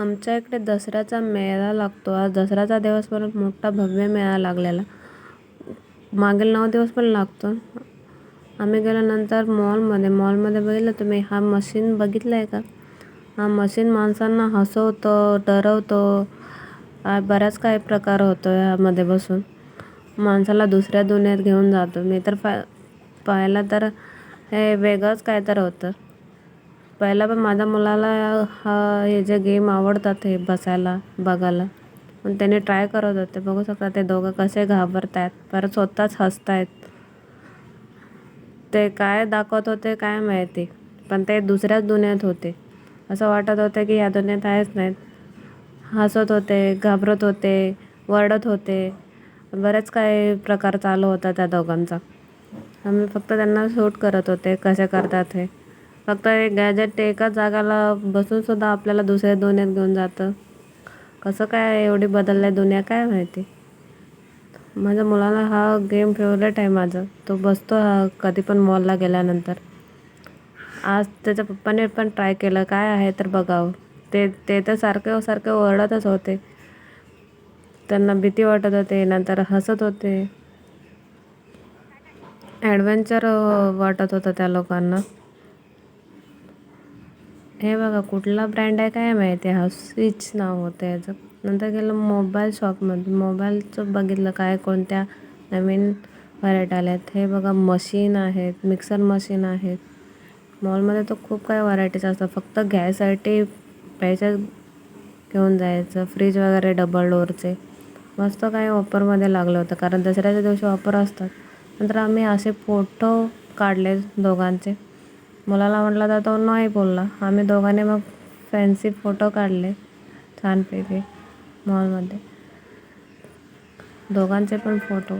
आमच्या इकडे दसऱ्याचा मेळा लागतो. आज दसऱ्याचा दिवस पण मोठा भव्य मेळा लागलेला. मागील 9 दिवस पण लागतो. आम्ही गेल्यानंतर मॉलमध्ये बघितलं तुम्ही हा मशीन बघितलाय का? हा मशीन माणसांना हसवतो, डरवतो. बऱ्याच काही प्रकार होतो यामध्ये बसून. माणसाला दुसऱ्या दुनियेत घेऊन जातो. मी तर पाहिलं तर हे वेगळंच काय तर होतं. पहिला पण माझ्या मुलाला हे जे गेम आवडतात हे बसायला बघायला, पण त्याने ट्राय करत होते. बघू शकता ते दोघं कसे घाबरतायत, परत स्वतःच हसतायत. ते काय दाखवत होते काय माहिती, पण ते दुसऱ्याच दुनियेत होते. असं वाटत होतं की या दुनियेत आहेच नाहीत. हसत होते, घाबरत होते, वरडत होते. बरेच काही प्रकार चालू होता त्या दोघांचा. आम्ही फक्त त्यांना शूट करत होते कसे करतात हे. फक्त एक गॅजेट एकाच जागाला बसून सुद्धा आपल्याला दुसऱ्या दुनियेत घेऊन जातं. कसं काय एवढी बदलली दुनिया काय माहिती. माझ्या मुलाला हा गेम फेवरेट आहे माझा. तो बसतो हा कधी पण मॉलला गेल्यानंतर. आज त्याच्या पप्पाने पण ट्राय केलं काय आहे तर बघावं. ते तर सारखे ओरडतच होते. त्यांना भीती वाटत होते, नंतर हसत होते. ॲडव्हेंचर वाटत होतं त्या लोकांना. हे बघा कुठला ब्रँड आहे काय माहिती. हा स्विच नाव होतं याचं. नंतर गेलं मोबाईल शॉपमध्ये. मोबाईलचं बघितलं काय कोणत्या नवीन व्हरायटी आल्यात. हे बघा मशीन आहेत, मिक्सर मशीन आहेत. मॉलमध्ये तर खूप काही व्हरायटीज असतात. फक्त घ्यायसाठी पैसे घेऊन जायचं. फ्रीज वगैरे डबल डोअरचे मस्त काही ऑफरमध्ये लागलं होतं, कारण दसऱ्याच्या दिवशी ऑफर असतात. नंतर आम्ही असे फोटो काढले दोघांचे. मुलाला म्हटलं तर तो नाही बोलला. आम्ही दोघांनी मग फॅन्सी फोटो काढले छानपैकी मॉलमध्ये. दोघांचे पण फोटो